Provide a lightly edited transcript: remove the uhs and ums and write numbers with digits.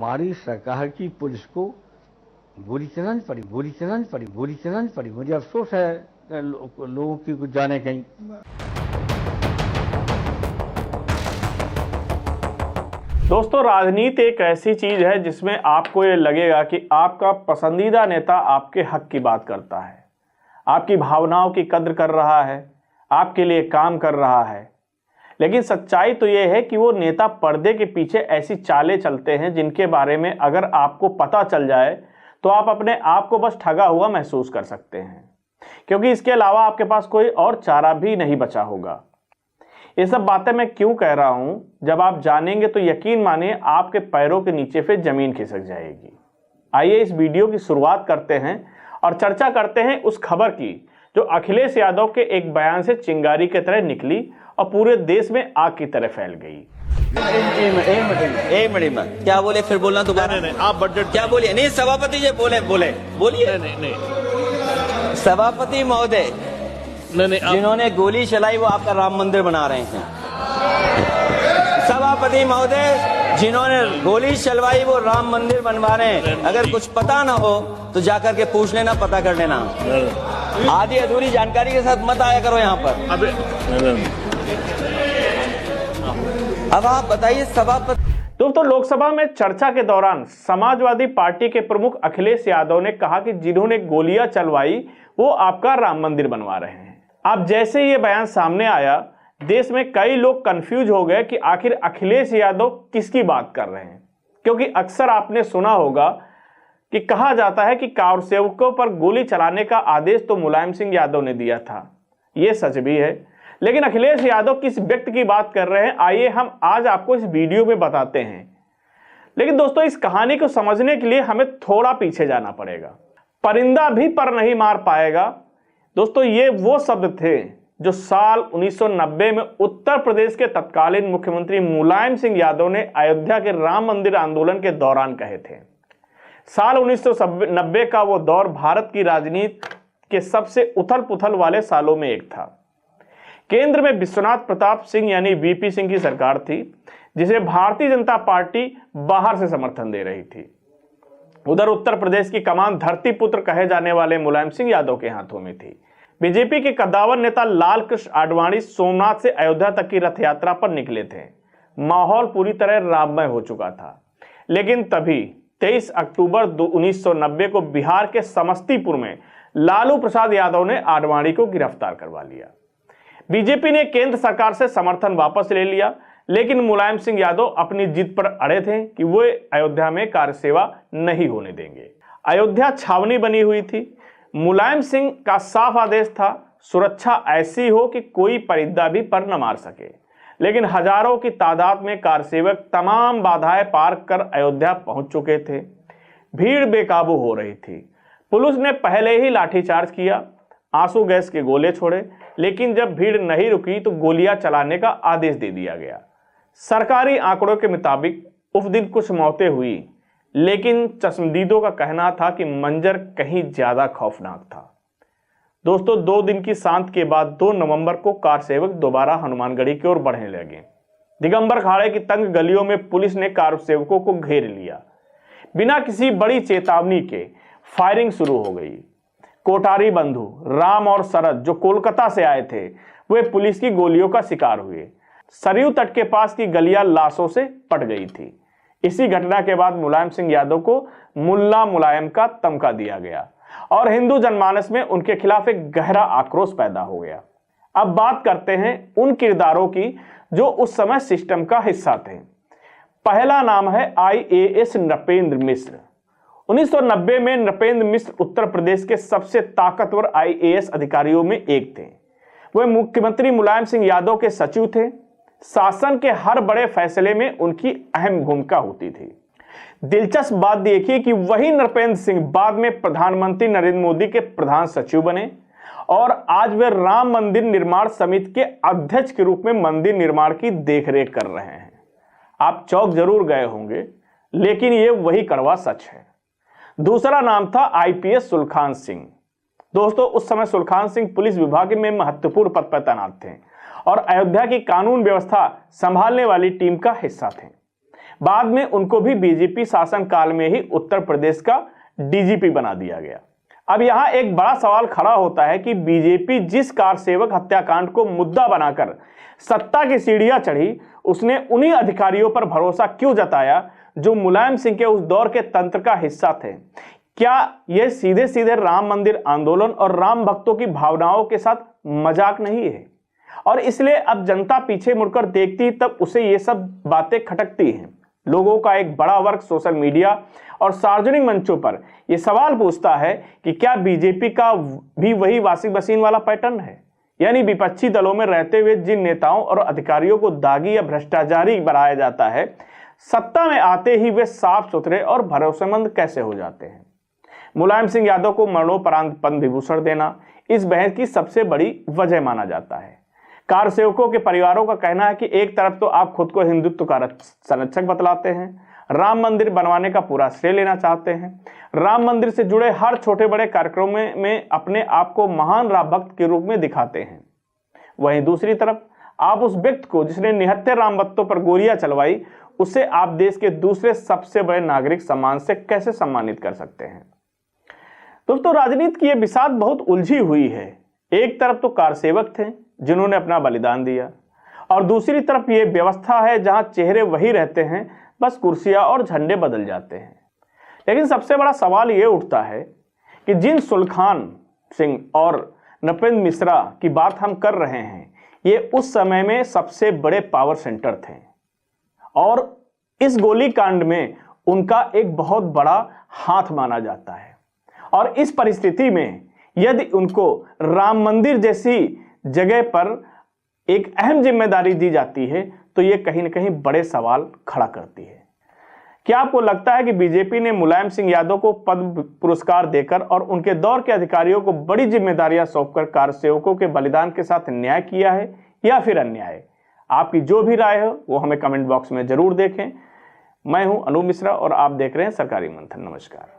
हमारी सरकार की पुलिस को गोली चलानी पड़ी। मुझे अफसोस है लोगों की कुछ जाने कहीं। दोस्तों, राजनीति एक ऐसी चीज है जिसमें आपको ये लगेगा कि आपका पसंदीदा नेता आपके हक की बात करता है, आपकी भावनाओं की कद्र कर रहा है, आपके लिए काम कर रहा है। लेकिन सच्चाई तो ये है कि वो नेता पर्दे के पीछे ऐसी चालें चलते हैं जिनके बारे में अगर आपको पता चल जाए तो आप अपने आप को बस ठगा हुआ महसूस कर सकते हैं, क्योंकि इसके अलावा आपके पास कोई और चारा भी नहीं बचा होगा। ये सब बातें मैं क्यों कह रहा हूं, जब आप जानेंगे तो यकीन मानिए आपके पैरों के नीचे से जमीन खिसक जाएगी। आइए इस वीडियो की शुरुआत करते हैं और चर्चा करते हैं उस खबर की जो अखिलेश यादव के एक बयान से चिंगारी की तरह निकली और पूरे देश में आग की तरह फैल गई। एक मिनट क्या बोले, फिर बोलना दोबारा। नहीं, आप बजट क्या बोलिए? नहीं, सभापति जी बोलिए। नहीं सभापति महोदय, जिन्होंने गोली चलाई वो आपका राम मंदिर बना रहे हैं। सभापति महोदय, जिन्होंने गोली चलवाई वो राम मंदिर बनवा रहे हैं। अगर कुछ पता ना हो तो जाकर के पूछ लेना, पता कर लेना। आधी अधूरी जानकारी के साथ मत आया करो यहाँ पर। अब आप बताइए सभापति। दोस्तों, लोकसभा में चर्चा के दौरान समाजवादी पार्टी के प्रमुख अखिलेश यादव ने कहा कि जिन्होंने गोलियां चलवाई वो आपका राम मंदिर बनवा रहे हैं। अब जैसे ये बयान सामने आया, देश में कई लोग कंफ्यूज हो गए कि आखिर अखिलेश यादव किसकी बात कर रहे हैं, क्योंकि अक्सर आपने सुना होगा कि कहा जाता है कि कारसेवकों पर गोली चलाने का आदेश तो मुलायम सिंह यादव ने दिया था। ये सच भी है, लेकिन अखिलेश यादव किस व्यक्ति की बात कर रहे हैं, आइए हम आज आपको इस वीडियो में बताते हैं। लेकिन दोस्तों, इस कहानी को समझने के लिए हमें थोड़ा पीछे जाना पड़ेगा। परिंदा भी पर नहीं मार पाएगा। दोस्तों, ये वो शब्द थे जो साल 1990 में उत्तर प्रदेश के तत्कालीन मुख्यमंत्री मुलायम सिंह यादव ने अयोध्या के राम मंदिर आंदोलन के दौरान कहे थे। साल 1990 का वो दौर भारत की राजनीति के सबसे उथल पुथल वाले सालों में एक था। केंद्र में विश्वनाथ प्रताप सिंह यानी वीपी सिंह की सरकार थी, जिसे भारतीय जनता पार्टी बाहर से समर्थन दे रही थी। उधर उत्तर प्रदेश की कमान धरतीपुत्र कहे जाने वाले मुलायम सिंह यादव के हाथों में थी। बीजेपी के कद्दावर नेता लाल कृष्ण आडवाणी सोमनाथ से अयोध्या तक की रथ यात्रा पर निकले थे। माहौल पूरी तरह राममय हो चुका था। लेकिन तभी 23 अक्टूबर 1990 को बिहार के समस्तीपुर में लालू प्रसाद यादव ने आडवाणी को गिरफ्तार करवा लिया। बीजेपी ने केंद्र सरकार से समर्थन वापस ले लिया, लेकिन मुलायम सिंह यादव अपनी जिद पर अड़े थे कि वो अयोध्या में कार्यसेवा नहीं होने देंगे। अयोध्या छावनी बनी हुई थी। मुलायम सिंह का साफ आदेश था, सुरक्षा ऐसी हो कि कोई परिंदा भी पर न मार सके। लेकिन हजारों की तादाद में कारसेवक तमाम बाधाएं पार कर अयोध्या पहुंच चुके थे। भीड़ बेकाबू हो रही थी। पुलिस ने पहले ही लाठीचार्ज किया, आंसू गैस के गोले छोड़े, लेकिन जब भीड़ नहीं रुकी तो गोलियां चलाने का आदेश दे दिया गया। सरकारी आंकड़ों के मुताबिक उस दिन कुछ मौतें हुई, लेकिन चश्मदीदों का कहना था कि मंजर कहीं ज्यादा खौफनाक था। दोस्तों, 2 दिन की शांत के बाद 2 नवंबर को कारसेवक दोबारा हनुमानगढ़ी की ओर बढ़ने लगे। दिगंबर खाड़े की तंग गलियों में पुलिस ने कारसेवकों को घेर लिया। बिना किसी बड़ी चेतावनी के फायरिंग शुरू हो गई। कोठारी बंधु राम और शरद जो कोलकाता से आए थे, वे पुलिस की गोलियों का शिकार हुए। सरयू तट के पास की गलियां लाशों से पट गई थी। इसी घटना के बाद मुलायम सिंह यादव को मुल्ला मुलायम का तमका दिया गया और हिंदू जनमानस में उनके खिलाफ एक गहरा आक्रोश पैदा हो गया। अब बात करते हैं उन किरदारों की जो उस समय सिस्टम का हिस्सा थे। पहला नाम है IAS नृपेंद्र मिश्र। 1990 में नृपेंद्र मिश्र उत्तर प्रदेश के सबसे ताकतवर IAS अधिकारियों में एक थे। वे मुख्यमंत्री मुलायम सिंह यादव के सचिव थे। शासन के हर बड़े फैसले में उनकी अहम भूमिका होती थी। दिलचस्प बात देखिए कि वही नृपेंद्र सिंह बाद में प्रधानमंत्री नरेंद्र मोदी के प्रधान सचिव बने और आज वे राम मंदिर निर्माण समिति के अध्यक्ष के रूप में मंदिर निर्माण की देखरेख कर रहे हैं। आप चौंक जरूर गए होंगे, लेकिन ये वही कड़वा सच है। दूसरा नाम था IPS सुलखान सिंह। दोस्तों, उस समय सुलखान सिंह पुलिस विभाग में महत्वपूर्ण पद पर तैनात थे और अयोध्या की कानून व्यवस्था संभालने वाली टीम का हिस्सा थे। बाद में उनको भी बीजेपी शासनकाल में ही उत्तर प्रदेश का डीजीपी बना दिया गया। अब यहां एक बड़ा सवाल खड़ा होता है कि बीजेपी जिस कार सेवक हत्याकांड को मुद्दा बनाकर सत्ता की सीढ़ियां चढ़ी, उसने उन्हीं अधिकारियों पर भरोसा क्यों जताया जो मुलायम सिंह के उस दौर के तंत्र का हिस्सा थे? क्या यह सीधे सीधे राम मंदिर आंदोलन और राम भक्तों की भावनाओं के साथ मजाक नहीं है? और इसलिए अब जनता पीछे मुड़कर देखती तब उसे ये सब बातें खटकती हैं। लोगों का एक बड़ा वर्ग सोशल मीडिया और सार्वजनिक मंचों पर यह सवाल पूछता है कि क्या बीजेपी का भी वही वाशिंग मशीन वाला पैटर्न है, यानी विपक्षी दलों में रहते हुए जिन नेताओं और अधिकारियों को दागी या भ्रष्टाचारी बनाया जाता है, सत्ता में आते ही वे साफ सुथरे और भरोसेमंद कैसे हो जाते हैं? मुलायम सिंह यादव को मरणोपरांत पद्म विभूषण देना इस बहस की सबसे बड़ी वजह माना जाता है। कार सेवकों के परिवारों का कहना है कि एक तरफ तो आप खुद को हिंदुत्व का संरक्षक बतलाते हैं, राम मंदिर बनवाने का पूरा श्रेय लेना चाहते हैं, राम मंदिर से जुड़े हर छोटे बड़े कार्यक्रमों में अपने आप को महान राम भक्त के रूप में दिखाते हैं। वहीं दूसरी तरफ आप उस व्यक्ति को जिसने निहत्थे राम भक्तों पर गोलियां चलवाई, उसे आप देश के दूसरे सबसे बड़े नागरिक सम्मान से कैसे सम्मानित कर सकते हैं? दोस्तों, राजनीति की यह बिसात बहुत उलझी हुई है। एक तरफ तो कार सेवक थे जिन्होंने अपना बलिदान दिया, और दूसरी तरफ ये व्यवस्था है जहां चेहरे वही रहते हैं, बस कुर्सियां और झंडे बदल जाते हैं। लेकिन सबसे बड़ा सवाल ये उठता है कि जिन सुलखान सिंह और नृपेंद्र मिश्रा की बात हम कर रहे हैं, ये उस समय में सबसे बड़े पावर सेंटर थे और इस गोलीकांड में उनका एक बहुत बड़ा हाथ माना जाता है। और इस परिस्थिति में यदि उनको राम मंदिर जैसी जगह पर एक अहम जिम्मेदारी दी जाती है तो यह कहीं ना कहीं बड़े सवाल खड़ा करती है। क्या आपको लगता है कि बीजेपी ने मुलायम सिंह यादव को पद्म पुरस्कार देकर और उनके दौर के अधिकारियों को बड़ी जिम्मेदारियां सौंपकर कार सेवकों के बलिदान के साथ न्याय किया है या फिर अन्याय? आपकी जो भी राय हो वो हमें कमेंट बॉक्स में जरूर देखें। मैं हूं अनूप मिश्रा और आप देख रहे हैं सरकारी मंथन। नमस्कार।